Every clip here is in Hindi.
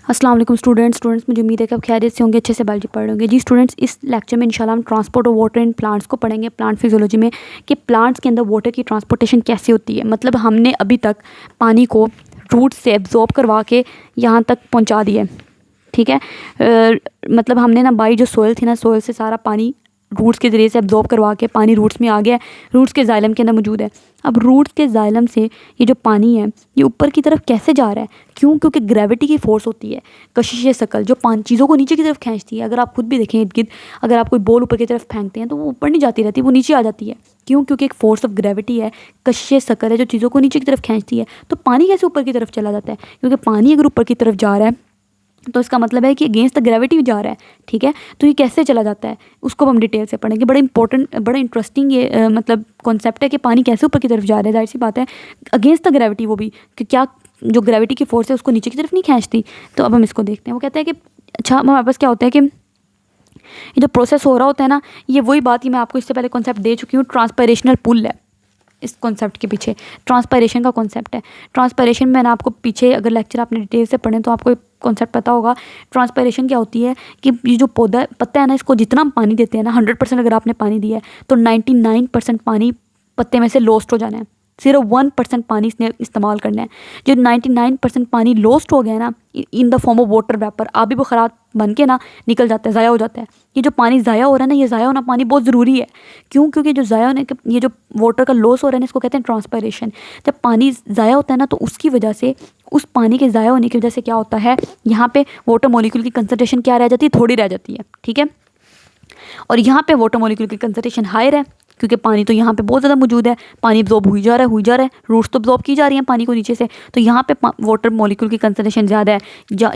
अस्सलाम वालेकुम स्टूडेंट्स मुझे उम्मीद है कि आप खैरियत से होंगे, अच्छे से बायोलॉजी पढ़ होंगे। जी स्टूडेंट्स, इस लेक्चर में इंशाल्लाह हम transport of water in plants को पढ़ेंगे, प्लांट फिजियोलॉजी में, कि प्लांट्स के अंदर वाटर की ट्रांसपोर्टेशन कैसे होती है। मतलब हमने अभी तक पानी को रूट से एब्जॉर्ब करवा के यहाँ तक पहुँचा दिया है, ठीक है। मतलब हमने ना बाई जो सोयल थी ना, सोयल से सारा पानी रूट्स के ज़रिए से एब्जॉर्ब करवा के पानी रूट्स में आ गया है, रूट्स के जाइलम के अंदर मौजूद है। अब रूट्स के जाइलम से ये जो पानी है ये ऊपर की तरफ कैसे जा रहा है? क्यों? क्योंकि ग्रेविटी की फोर्स होती है, कशिश शकल, जो चीज़ों को नीचे की तरफ खींचती है। अगर आप खुद भी देखें इर्द गिर्द, अगर आप कोई बॉल ऊपर की तरफ फेंकते हैं तो वो ऊपर नहीं जाती रहती, वो नीचे आ जाती है। क्यों? क्योंकि एक फोर्स ऑफ ग्रेविटी है, कशिश शकल है, जो चीज़ों को नीचे की तरफ खींचती है। तो पानी कैसे ऊपर की तरफ चला जाता है? क्योंकि पानी अगर ऊपर की तरफ जा रहा है तो इसका मतलब है कि अगेंस्ट द ग्रेविटी जा रहा है, ठीक है। तो ये कैसे चला जाता है उसको हम डिटेल से पढ़ेंगे। बड़ा इंपॉर्टेंट, बड़ा इंटरेस्टिंग ये मतलब कॉन्सेप्ट है कि पानी कैसे ऊपर की तरफ जा रहा है। जाहिर सी बात है अगेंस्ट द ग्रेविटी, वो भी कि क्या जो ग्रेविटी की फोर्स है उसको नीचे की तरफ नहीं खींचती। तो अब हम इसको देखते हैं। वो कहते हैं कि अच्छा, हमारे पास क्या होता है कि ये जो प्रोसेस हो रहा होता है ना, ये वही बात ही मैं आपको इससे पहले कॉन्सेप्ट दे चुकी हूँ। ट्रांसपायरेशनल पुल है इस कॉन्सेप्ट के पीछे, ट्रांसपायरेशन का कॉन्सेप्ट है। ट्रांसपायरेशन मैंने आपको पीछे अगर लेक्चर आपने डिटेल से पढ़े तो आपको कॉन्सेप्ट पता होगा। ट्रांसपायरेशन क्या होती है कि ये जो पत्ता है ना, इसको जितना हम पानी देते हैं ना, 100% अगर आपने पानी दिया है तो 99% पानी पत्ते में से लॉस्ट हो जाना है। सिर्फ 1% पानी इसने इस्तेमाल करना है। जो 99% पानी लॉस्ट हो गया ना, in the form of water vapour, आबी बुखारात बन के ना निकल जाता है, ज़ाया हो जाता है। ये जो पानी ज़ाया हो रहा है ना, ये ज़ाया होना पानी बहुत ज़रूरी है। क्यों? क्योंकि जो ज़ाया होने के, ये जो वाटर का लॉस हो रहा है ना, इसको कहते हैं ट्रांसपायरेशन। जब पानी ज़ाया होता है ना, तो उसकी वजह से, उस पानी के ज़ाया होने की वजह से क्या होता है, यहाँ पे वाटर मॉलिक्यूल की कंसनट्रेशन क्या रह जाती है? थोड़ी रह जाती है, ठीक है। और यहाँ पे वाटर मॉलिक्यूल की कंसनट्रेशन हायर है, क्योंकि पानी तो यहाँ पे बहुत ज़्यादा मौजूद है। पानी अब्जॉर्ब हुई जा रहा है, रूट्स तो अब्जॉर्ब की जा रही हैं पानी को नीचे से। तो यहाँ पे वाटर मॉलिक्यूल की कंसनट्रेशन ज़्यादा है।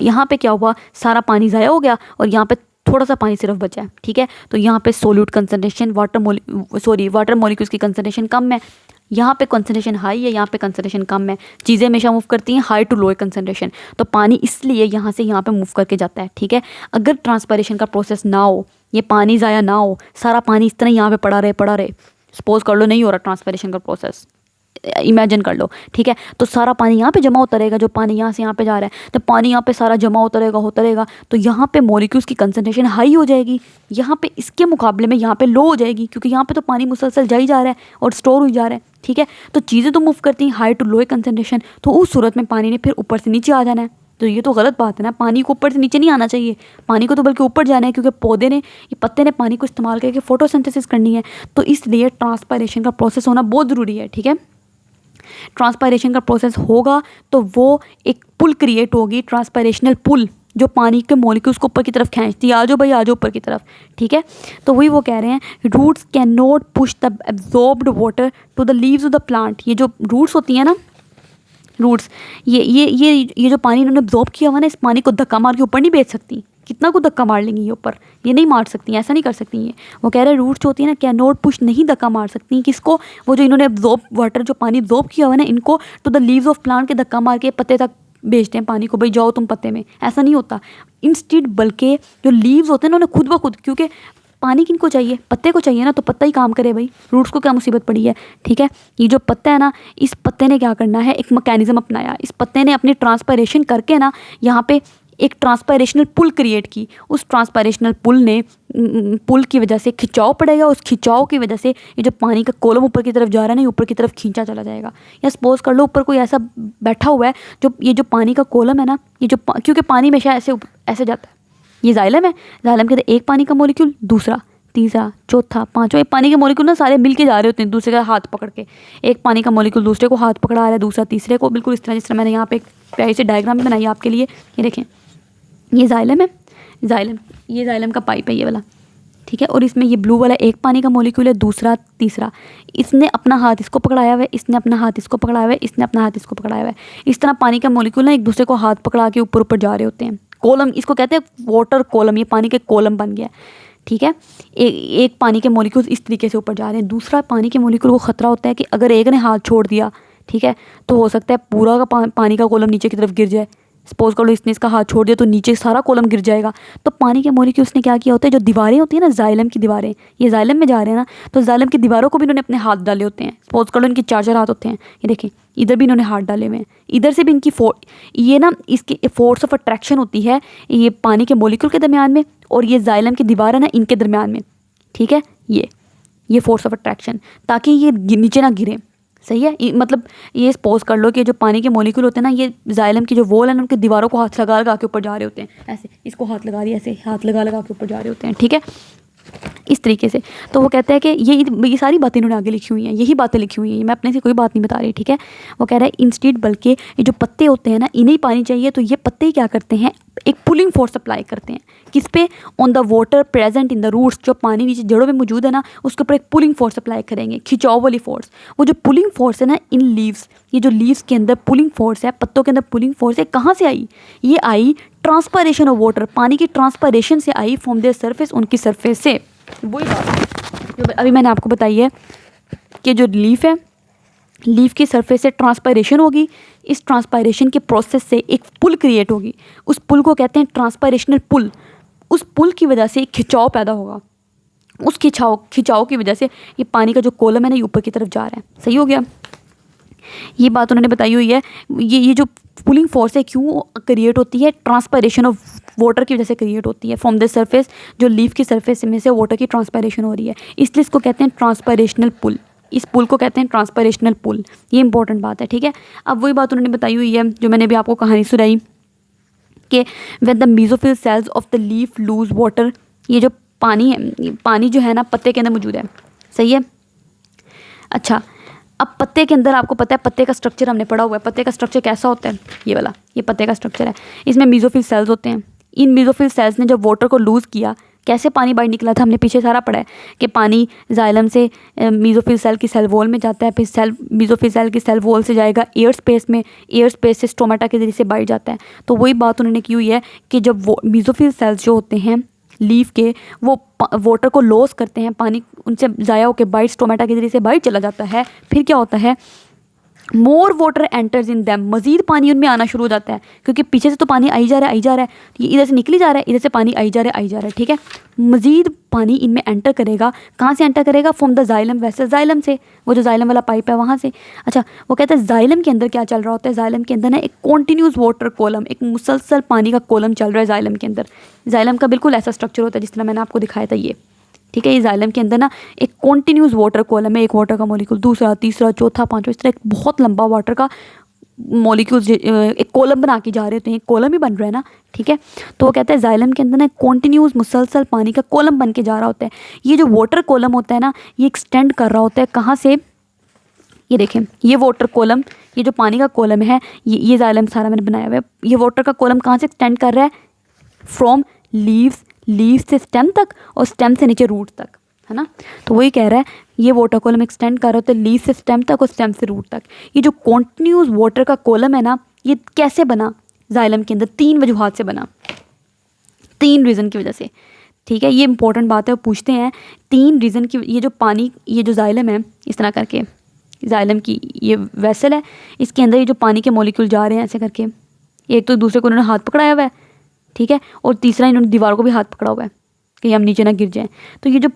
यहाँ पे क्या हुआ, सारा पानी ज़ाया हो गया और यहाँ पे थोड़ा सा पानी सिर्फ बचा है, ठीक है। तो यहाँ पे सोल्यूट कंसनट्रेशन, वाटर मॉलिक्यूल्स की कंसनट्रेशन कम है। यहाँ पे कंसनट्रेशन हाई है, यहाँ पे कंसनट्रेशन कम है। चीज़ें हमेशा मूव करती हैं हाई टू लो कंसनट्रेशन, तो पानी इसलिए यहाँ से यहाँ पे मूव करके जाता है, ठीक है। अगर ट्रांसपायरेशन का प्रोसेस ना हो, ये पानी ज़ाया ना हो, सारा पानी इस तरह यहाँ पे पड़ा रहे, सपोज कर लो नहीं हो रहा ट्रांसपायरेशन का प्रोसेस, इमेजिन कर लो, ठीक है। तो सारा पानी यहाँ पे जमा होता रहेगा, जो पानी यहाँ से यहाँ पे जा रहा है। तो पानी यहाँ पे सारा जमा होता रहेगा, तो यहाँ पे मॉलिक्यूल्स की कंसनट्रेशन हाई हो जाएगी। यहाँ पे इसके मुकाबले में यहाँ पे लो हो जाएगी, क्योंकि यहाँ पे तो पानी मुसलसल जा ही जा रहा है और स्टोर हो जा रहा है, ठीक है। तो चीज़ें तो मूव करती हैं हाई टू लो कंसनट्रेशन, तो उस सूरत में पानी ने फिर ऊपर से नीचे आ जाना है। तो ये तो गलत बात है ना, पानी को ऊपर से नीचे नहीं आना चाहिए, पानी को तो बल्कि ऊपर जाना है, क्योंकि पौधे ने, ये पत्ते ने पानी को इस्तेमाल करके फोटोसिंथेसिस करनी है। तो इसलिए ट्रांसपायरेशन का प्रोसेस होना बहुत ज़रूरी है, ठीक है। ट्रांसपायरेशन का प्रोसेस होगा तो वो एक पुल क्रिएट होगी, ट्रांसपायरेशनल पुल, जो पानी के मॉलिक्यूल्स को ऊपर की तरफ खींचती है। आ जाओ भाई, आ जाओ ऊपर की तरफ, ठीक है। तो वही वो कह रहे हैं, roots can not push the absorbed water to the leaves of the plant. ये जो रूट्स होती हैं ना, रूट्स, ये जो पानी इन्होंने एब्जॉर्ब किया हुआ ना, इस पानी को धक्का मार के ऊपर नहीं भेज सकती। कितना को धक्का मार लेंगी ये ऊपर, ये नहीं मार सकती, ऐसा नहीं कर सकती ये। वो कह रहे हैं रूट्स होती है ना, कैन नॉट पुश, नहीं धक्का मार सकती किसको, वो जो इन्होंने एब्जॉर्ब वाटर, जो पानी एब्जॉर्ब किया हुआ है ना, इनको to the leaves of plant के धक्का मार के पत्ते तक भेजते हैं पानी को, भाई जाओ तुम पत्ते में, ऐसा नहीं होता। इंस्टेड बल्कि जो लीव्स होते हैं उन्होंने खुद ब खुद, क्योंकि पानी किनको चाहिए, पत्ते को चाहिए ना, तो पत्ता ही काम करे भाई, रूट्स को क्या मुसीबत पड़ी है, ठीक है। ये जो पत्ता है ना, इस पत्ते ने क्या करना है, एक मैकेनिज्म अपनाया। इस पत्ते ने अपनी ट्रांसपायरेशन करके ना यहाँ पे एक ट्रांसपायरेशनल पुल क्रिएट की। उस ट्रांसपायरेशनल पुल की वजह से खिंचाव पड़ेगा, उस खिंचाव की वजह से ये जो पानी का कॉलम ऊपर की तरफ जा रहा है ना, ऊपर की तरफ खींचा चला जाएगा। या सपोज कर लो ऊपर कोई ऐसा बैठा हुआ है, जो ये जो पानी का कॉलम है ना, ये जो क्योंकि पानी हमेशा ऐसे जाता है, ये जाइलम है, जाइलम के अंदर एक पानी का मॉलिक्यूल, दूसरा, तीसरा, चौथा, पांचवा, एक पानी के मॉलिक्यूल ना सारे मिलके जा रहे होते हैं दूसरे का हाथ पकड़ के। एक पानी का मॉलिक्यूल दूसरे को हाथ पकड़ा रहा है, दूसरा तीसरे को, बिल्कुल इस तरह, जिस तरह मैंने यहाँ पे एक प्यारी से डायग्राम बनाई है आपके लिए। ये देखें, ये जाइलम है, ये जाइलम का पाइप है ये वाला, ठीक है। और इसमें ये ब्लू वाला एक पानी का मॉलिक्यूल है, दूसरा, तीसरा, इसने अपना हाथ इसको पकड़ाया हुआ है, इसने अपना हाथ इसको पकड़ाया हुआ है, इसने अपना हाथ इसको पकड़ाया हुआ है। इस तरह पानी का मॉलिक्यूल ना एक दूसरे को हाथ पकड़ा के ऊपर ऊपर जा रहे होते हैं। कॉलम, इसको कहते हैं वाटर कॉलम, ये पानी के कॉलम बन गया, ठीक है। एक पानी के मॉलिक्यूल्स इस तरीके से ऊपर जा रहे हैं। दूसरा पानी के मॉलिक्यूल को ख़तरा होता है कि अगर एक ने हाथ छोड़ दिया, ठीक है, तो हो सकता है पूरा का पानी का कॉलम नीचे की तरफ गिर जाए, सपोज कर लो इसने इसका हाथ छोड़ दिया तो नीचे सारा कॉलम गिर जाएगा। तो पानी के मॉलिक्यूल्स ने क्या किया होता है, जो दीवारें होती है ना जाइलम की दीवारें, ये जाइलम में जा रहे हैं ना, तो जाइलम की दीवारों को भी इन्होंने अपने हाथ डाले होते हैं। सपोज कर लो इनके 4 हाथ होते हैं, ये देखें इधर भी इन्होंने हाथ डाले हुए हैं, इधर से भी इनकी ये ना इसकी फोर्स ऑफ अट्रैक्शन होती है ये पानी के मॉलिक्यूल के दरमियान में और ये जाइलम की दीवार है ना इनके दरमियान में, ठीक है, ये फोर्स ऑफ अट्रैक्शन, ताकि ये नीचे ना गिरे। सही है, मतलब ये सपोज कर लो कि जो पानी के मॉलिक्यूल होते हैं ना, ये जाइलम की जो वॉल है ना, उनकी दीवारों को हाथ लगा लगा के ऊपर जा रहे होते हैं, ऐसे इसको हाथ लगा रही है, ऐसे हाथ लगा लगा के ऊपर जा रहे होते हैं, ठीक है, इस तरीके से। तो वो कहता है कि ये सारी बातें इन्होंने आगे लिखी हुई हैं, यही बातें लिखी हुई हैं, मैं अपने से कोई बात नहीं बता रही, ठीक है। वो कह रहा है इंस्टीड, बल्कि ये जो पत्ते होते हैं ना इन्हें पानी चाहिए, तो ये पत्ते ही क्या करते हैं, एक पुलिंग फोर्स अप्लाई करते हैं, किस पे, on the water present in the roots, जो पानी नीचे जड़ों में मौजूद है ना उसके ऊपर एक पुलिंग फोर्स अप्लाई करेंगे, खिंचाव वाली फोर्स। वो जो पुलिंग फोर्स है ना इन लीव्स, ये जो लीव्स के अंदर पुलिंग फोर्स है, पत्तों के अंदर पुलिंग फोर्स है, कहाँ से आई, ये आई ट्रांसपायरेशन ऑफ वाटर, पानी की ट्रांसपायरेशन से आई, फ्रॉम देयर सरफेस, उनकी सरफेस से। वही बात जो अभी मैंने आपको बताई है कि जो लीफ है, लीफ की सरफेस से ट्रांसपायरेशन होगी, इस ट्रांसपायरेशन के प्रोसेस से एक पुल क्रिएट होगी, उस पुल को कहते हैं ट्रांसपायरेशनल पुल। उस पुल की वजह से एक खिंचाव पैदा होगा, उस खिंचाव की वजह से ये पानी का जो कॉलम है ना ये ऊपर की तरफ जा रहा है। सही हो गया, ये बात उन्होंने बताई हुई है। ये जो पुलिंग फोर्स है क्यों क्रिएट होती है, ट्रांसपायरेशन ऑफ वाटर की वजह से क्रिएट होती है, फ्रॉम द सरफेस, जो लीफ की सरफेस में से वाटर की ट्रांसपायरेशन हो रही है, इसलिए इसको कहते हैं ट्रांसपायरेशनल पुल, इस पुल को कहते हैं ट्रांसपायरेशनल पुल। ये इंपॉर्टेंट बात है, ठीक है। अब वही बात उन्होंने बताई हुई है जो मैंने भी आपको कहानी सुनाई कि when the mesophyll cells of the leaf loose water, ये जो पानी है, पानी जो है ना पत्ते के अंदर मौजूद है। सही है, अच्छा अब पत्ते के अंदर आपको पता है पत्ते का स्ट्रक्चर हमने पढ़ा हुआ है, पत्ते का स्ट्रक्चर कैसा होता है, ये वाला, ये पत्ते का स्ट्रक्चर है, इसमें मेसोफिल सेल्स होते हैं। इन मेसोफिल सेल्स ने जब वाटर को लूज़ किया, कैसे पानी बाहर निकला था, हमने पीछे सारा पढ़ा है कि पानी जाइलम से मेसोफिल सेल की सेल वॉल में जाता है, फिर मेसोफिल सेल की सेल वॉल से जाएगा एयर स्पेस में, एयर स्पेस से स्टोमेटा के जरिए से बाहर जाता है। तो वही बात उन्होंने की हुई है कि जब वो मेसोफिल सेल्स जो होते हैं लीफ के, वो वाटर को लॉस करते हैं, पानी उनसे ज़ाया होकर बाहर स्टोमेटा के जरिए से बाहर चला जाता है, फिर क्या होता है, more water enters in them, मज़ीद पानी उनमें आना शुरू हो जाता है, क्योंकि पीछे से तो पानी आई जा रहा है, ये इधर से निकली जा रहा है, इधर से पानी आई जा रहा है, ठीक है। मज़ीद पानी इनमें एंटर करेगा, कहाँ से एंटर करेगा, from the xylem vessel, xylem से, वो जो जाइलम वाला पाइप है वहाँ से। अच्छा, वो कहते हैं जाइलम के अंदर क्या चल रहा होता है, जाइलम के अंदर ना एक कॉन्टीन्यूस वाटर कॉलम, एक मुसलसल पानी का कॉलम चल रहा है जाइलम के अंदर। जाइलम का बिल्कुल ऐसा स्ट्रक्चर होता है जिस तरह मैंने आपको दिखाया था ये, ठीक है। ये जाइलम के अंदर ना एक कॉन्टीन्यूस वाटर कॉलम है, एक वाटर का मॉलिक्यूल, दूसरा, तीसरा, चौथा, पांचवा, इस तरह एक बहुत लंबा वाटर का मॉलिक्यूल्स एक कॉलम बना के जा रहे होते हैं, एक कॉलम ही बन रहा है ना, ठीक है। तो वो कहते हैं जाइलम के अंदर ना कॉन्टीन्यूस मुसलसल पानी का कॉलम बन के जा रहा होता है। ये जो वाटर कॉलम होता है ना ये एक्सटेंड कर रहा होता है, कहाँ से, ये देखें, ये वाटर कॉलम, ये जो पानी का कॉलम है, ये जाइलम सारा मैंने बनाया हुआ है, ये वाटर का कॉलम कहाँ से एक्सटेंड कर रहा है, फ्रॉम लीव्स से स्टेम तक और स्टेम से नीचे रूट तक, है ना। तो वही कह रहा है ये वाटर कॉलम एक्सटेंड कर रहा होता है लीव से स्टेम तक और स्टेम से रूट तक। ये जो कॉन्टिन्यूस वाटर का कॉलम है ना ये कैसे बना जाइलम के अंदर, 3 वजूहात से बना, 3 रीज़न की वजह से, ठीक है। ये इंपॉर्टेंट बात है, पूछते हैं 3 रीज़न की। ये जो पानी, ये जो जाइलम है इस तरह करके, जाइलम की ये वेसल है, इसके अंदर ये जो पानी के मॉलिक्यूल जा रहे हैं ऐसे करके, एक तो दूसरे को उन्होंने हाथ पकड़ाया हुआ है, ठीक है, और तीसरा इन्होंने दीवारों को भी हाथ पकड़ा हुआ है कि हम नीचे ना गिर जाएं। तो ये जो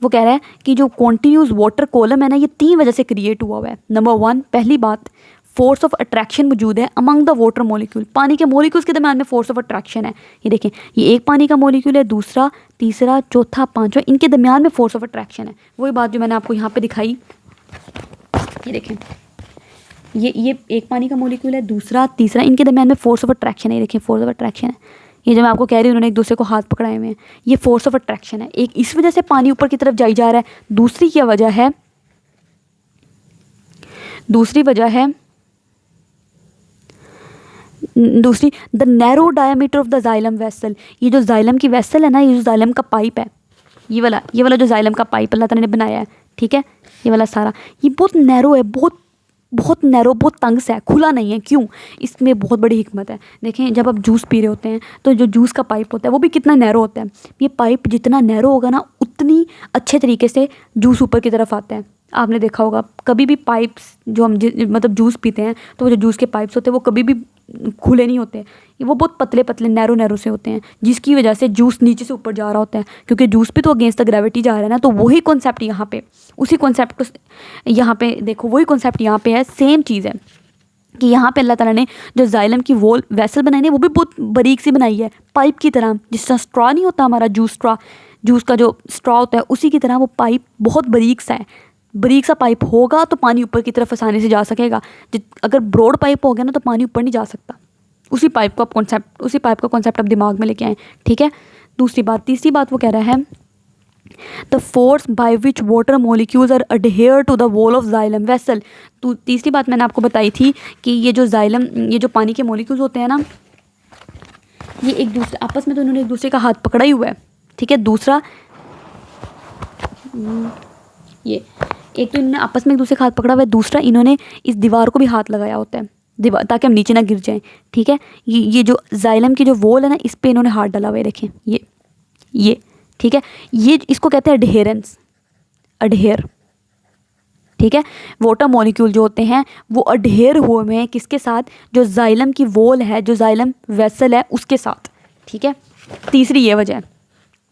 वो कह रहा है कि जो कॉन्टीन्यूस वाटर कॉलम है ना ये 3 वजह से क्रिएट हुआ है। नंबर 1, पहली बात, फोर्स ऑफ अट्रैक्शन मौजूद है अमंग द वाटर मॉलिक्यूल, पानी के मॉलिक्यूल्स के दरमियान में फोर्स ऑफ अट्रैक्शन है। ये देखें, ये एक पानी का मॉलिक्यूल है, दूसरा, तीसरा, चौथा, पांचवा, इनके दरमियान में फोर्स ऑफ अट्रैक्शन है। वही बात जो मैंने आपको यहाँ पे दिखाई, ये देखें, ये एक पानी का मॉलिक्यूल है, दूसरा, तीसरा, इनके दरमियान में फोर्स ऑफ अट्रैक्शन है। ये देखें, फोर्स ऑफ अट्रैक्शन है। ये जो मैं आपको कह रही हूँ उन्होंने एक दूसरे को हाथ पकड़ाए हुए हैं, ये फोर्स ऑफ अट्रैक्शन है। एक इस वजह से पानी ऊपर की तरफ जाई जा रहा है, दूसरी क्या वजह है, दूसरी the narrow diameter of the xylem vessel. ये जो जाइलम की वेसल है ना, ये जो जाइलम का पाइप है, ये वाला जो जाइलम का पाइप अल्लाह ताला ने बनाया है, ठीक है, ये वाला सारा, ये बहुत नैरो है, बहुत नैरो, बहुत तंग सा है, खुला नहीं है। क्यों? इसमें बहुत बड़ी हिकमत है। देखें, जब आप जूस पी रहे होते हैं तो जो जूस का पाइप होता है वो भी कितना नैरो होता है। ये पाइप जितना नैरो होगा ना उतनी अच्छे तरीके से जूस ऊपर की तरफ आता है। आपने देखा होगा कभी भी पाइप्स जो हम मतलब जूस पीते हैं तो वो जो जूस के पाइप्स होते हैं वो कभी भी खुले नहीं होते, वो बहुत पतले पतले नैरो नैरो से होते हैं, जिसकी वजह से जूस नीचे से ऊपर जा रहा होता है, क्योंकि जूस पे तो अगेंस्ट द ग्रेविटी जा रहा है ना। तो वही कॉन्सेप्ट यहाँ पे, उसी कॉन्सेप्ट को यहाँ पे देखो, वही कॉन्सेप्ट यहाँ पे है, सेम चीज़ है कि यहाँ पे अल्लाह ताला ने जो जाइलम की वोल वेसल बनाई है वो भी बहुत बारीक सी बनाई है, पाइप की तरह, जिस तरह स्ट्रॉ नहीं होता हमारा जूस स्ट्रॉ, जूस का जो स्ट्रॉ होता है उसी की तरह वो पाइप बहुत बारीक सा है। बारीक सा पाइप होगा तो पानी ऊपर की तरफ आसानी से जा सकेगा, अगर ब्रॉड पाइप हो गया ना तो पानी ऊपर नहीं जा सकता। उसी पाइप का कॉन्सेप्ट आप दिमाग में लेके आएँ, ठीक है। दूसरी बात, तीसरी बात वो कह रहा है the force by which water molecules are adhere to the wall of xylem vessel. तो तीसरी बात मैंने आपको बताई थी कि ये जो जाइलम, ये जो पानी के मोलिक्यूल्स होते हैं ना, ये एक दूसरे आपस में तो इन्होंने एक दूसरे का हाथ पकड़ा ही हुआ है, ठीक है। दूसरा ये एक तो इन्होंने आपस में एक दूसरे का हाथ पकड़ा हुआ है, दूसरा इन्होंने इस दीवार को भी हाथ लगाया होता है, दीवार, ताकि हम नीचे ना गिर जाएं, ठीक है। ये जो जाइलम की जो वॉल है ना, इस पे इन्होंने हाथ डाला हुआ है, देखें ये ठीक है। ये इसको कहते हैं अडहेरेंस, अडहेयर, ठीक है। वाटर मॉलिक्यूल जो होते हैं वो अडहेयर हुए हैं किसके साथ, जो जाइलम की वॉल है, जो जाइलम वेसल है उसके साथ, ठीक है। तीसरी ये वजह है,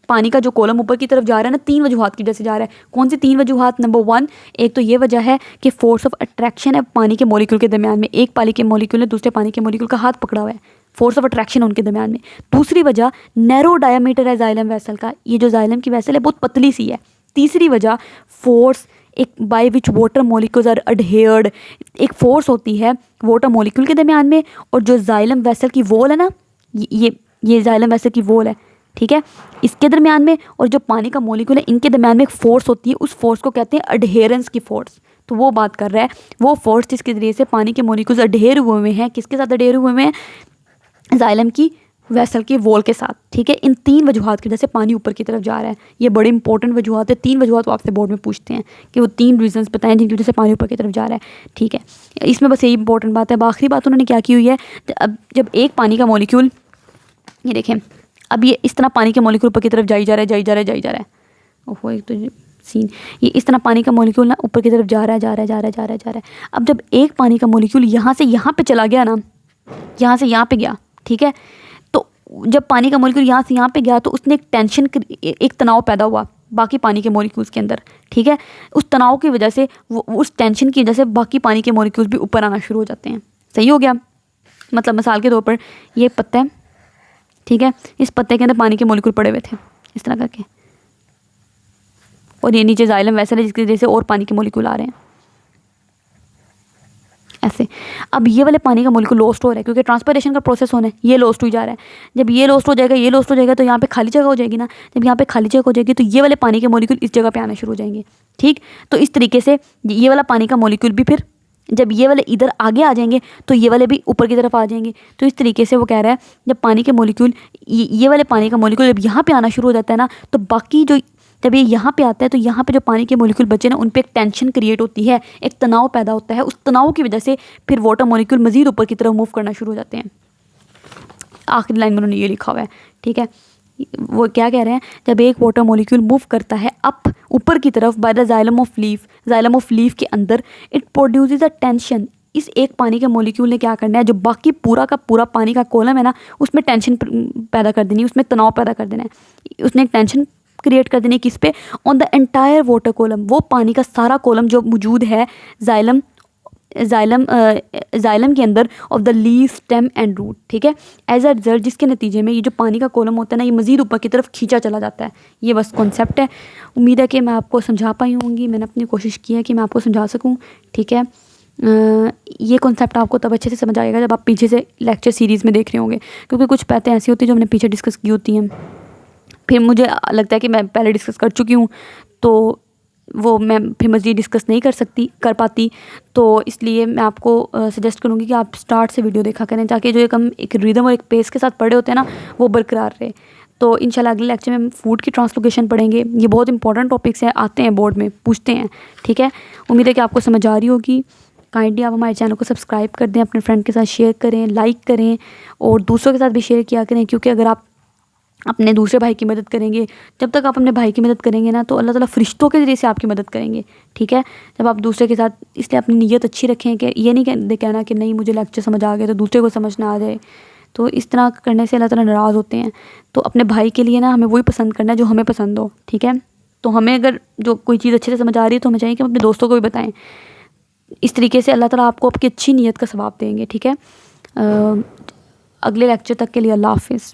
पानी का जो कॉलम ऊपर की तरफ जा रहा है ना, 3 वजूहात की वजह से जा रहा है। कौन सी 3 वजूहात? नंबर 1, एक तो ये वजह है कि फोर्स ऑफ अट्रैक्शन है पानी के मॉलिक्यूल के दरमियान में, एक पानी के मॉलिक्यूल ने दूसरे पानी के मॉलिक्यूल का हाथ पकड़ा हुआ है, फोर्स ऑफ अट्रैक्शन उनके दरमियान में। दूसरी वजह नैरो डायामीटर है जाइलम वेसल का, ये जो जाइलम की वेसल है बहुत पतली सी है। तीसरी वजह फोर्स, एक by which water molecules are adhered, एक फोर्स होती है वाटर मॉलिक्यूल के दरमियान में और जो जाइलम वेसल की वॉल है ना, ये जाइलम वेसल की वॉल है, ठीक है, इसके दरमियान में, और जो पानी का मॉलिक्यूल है इनके दरमियान में एक फोर्स होती है, उस फोर्स को कहते हैं अडहेरेंस की फोर्स। तो वो बात कर रहा है, वो फोर्स जिसके ज़रिए से पानी के मॉलिक्यूल्स अडहेर हुए हैं, किसके साथ अडहेर हुए हैं? जाइलम की वेसल की वॉल के साथ, ठीक है। इन 3 वजूहात की वजह से पानी ऊपर की तरफ जा रहा है। ये बड़ी इंपॉर्टेंट वजूहात है, 3 वजूहात वो आपसे बोर्ड में पूछते हैं कि वो 3 रीजंस बताएं जिनकी वजह से पानी ऊपर की तरफ जा रहा है, ठीक है। इसमें बस यही इंपॉर्टेंट बात है। आखिरी बात उन्होंने क्या की हुई है, अब जब एक पानी का मॉलिक्यूल, ये देखें, अब ये इस तरह पानी के मॉलिक्यूल ऊपर की तरफ जाई जा रहा है, ओहो एक तो सीन, ये इस तरह पानी का मॉलिक्यूल ना ऊपर की तरफ जा रहा है। अब जब एक पानी का मॉलिक्यूल यहाँ से यहाँ पे चला गया ना, यहाँ से यहाँ पे गया, ठीक है, तो जब पानी का मॉलिक्यूल यहाँ से यहाँ पे गया तो उसने एक टेंशन, एक तनाव पैदा हुआ बाकी पानी के मॉलिक्यूल्स के अंदर, ठीक है। उस तनाव की वजह से, उस टेंशन की वजह से बाकी पानी के मॉलिक्यूल्स भी ऊपर आना शुरू हो जाते हैं। सही हो गया? मतलब मिसाल के तौर पर ये पत्ता है, ठीक है, इस पत्ते के अंदर पानी के मॉलिक्यूल पड़े हुए थे इस तरह करके, और ये नीचे जाइलम वेसल है जिसकी वजह से और पानी के मॉलिक्यूल आ रहे हैं ऐसे। अब ये वाले पानी का मॉलिक्यूल लॉस्ट हो रहा है क्योंकि ट्रांसपिरेशन का प्रोसेस होना है, ये लॉस्ट हो जा रहा है। जब ये लॉस्ट हो जाएगा तो यहाँ पे खाली जगह हो जाएगी ना, जब यहाँ पे खाली जगह हो जाएगी तो ये वाले पानी के मॉलिक्यूल इस जगह पे आना शुरू हो जाएंगे, ठीक। तो इस तरीके से ये वाला पानी का मॉलिक्यूल भी, फिर जब ये वाले इधर आगे आ जाएंगे तो ये वाले भी ऊपर की तरफ आ जाएंगे। तो इस तरीके से वो कह रहा है जब पानी के मॉलिक्यूल, ये वाले पानी का मॉलिक्यूल जब यहाँ पे आना शुरू हो जाता है ना, तो बाकी जो, जब ये यहाँ पे आता है तो यहाँ पे जो पानी के मॉलिक्यूल बचे ना, उन पे एक टेंशन क्रिएट होती है, एक तनाव पैदा होता है। उस तनाव की वजह से फिर वाटर मॉलिक्यूल मज़ीद ऊपर की तरफ मूव करना शुरू हो जाते हैं। आखिरी लाइन में उन्होंने ये लिखा हुआ है, ठीक है। वो क्या कह रहे हैं, जब एक वाटर मॉलिक्यूल मूव करता है अप, ऊपर की तरफ, by the xylem of leaf के अंदर, इट प्रोड्यूसेस अ टेंशन। इस एक पानी के मॉलिक्यूल ने क्या करना है, जो बाकी पूरा का पूरा पानी का कॉलम है ना, उसमें टेंशन पैदा कर देनी है, उसमें तनाव पैदा कर देना है। उसने एक टेंशन क्रिएट कर देनी है किस पे, on the entire water column, वो पानी का सारा कॉलम जो मौजूद है जाइलम के अंदर, of the leaf, stem and root, ठीक है। एज अ रिजल्ट, जिसके नतीजे में ये जो पानी का कॉलम होता है ना, ये मज़ीद ऊपर की तरफ खींचा चला जाता है। ये बस कॉन्सेप्ट है। उम्मीद है कि मैं आपको समझा पाई होंगी, मैंने अपनी कोशिश की है कि मैं आपको समझा सकूँ, ठीक है। ये कॉन्सेप्ट आपको तब अच्छे से समझ आएगा जब आप पीछे से लेक्चर सीरीज़ में देख रहे होंगे, क्योंकि कुछ बातें ऐसी होती हैं जो हमने पीछे डिस्कस की होती हैं, फिर मुझे लगता है कि मैं पहले डिस्कस कर चुकी हूँ तो वो मैं फिर मज़ीद डिस्कस नहीं कर पाती। तो इसलिए मैं आपको सजेस्ट करूँगी कि आप स्टार्ट से वीडियो देखा करें, ताकि जो एक रिदम और एक पेस के साथ पढ़े होते हैं ना, वो बरकरार रहे। तो इंशाल्लाह अगले लेक्चर में हम फूड की ट्रांसलोकेशन पढ़ेंगे। ये बहुत इंपॉर्टेंट टॉपिक्स हैं, आते हैं बोर्ड में, पूछते हैं, ठीक है। उम्मीद है कि आपको समझ आ रही होगी। काइंडली आप हमारे चैनल को सब्सक्राइब कर दें, अपने फ्रेंड के साथ शेयर करें, लाइक करें और दूसरों के साथ भी शेयर किया करें, क्योंकि अगर आप अपने दूसरे भाई की मदद करेंगे। जब तक आप अपने भाई की मदद करेंगे ना, तो अल्लाह ताला फ़रिश्तों के ज़रिए से आपकी मदद करेंगे, ठीक है। जब आप दूसरे के साथ, इसलिए अपनी नीयत अच्छी रखें कि ये नहीं कहना कि नहीं मुझे लेक्चर समझ आ गया तो दूसरे को समझ ना आ जाए, तो इस तरह करने से अल्लाह ताला नाराज़ होते हैं। तो अपने भाई के लिए ना हमें वही पसंद करना है जो हमें पसंद हो, ठीक है। तो हमें अगर जो कोई चीज़ अच्छे से समझ आ रही है तो हमें चाहिए कि हम अपने दोस्तों को भी बताएं। इस तरीके से अल्लाह ताला आपको आपकी अच्छी नीयत का सवाब देंगे, ठीक है। अगले लेक्चर तक के लिए अल्लाह हाफ़िज़।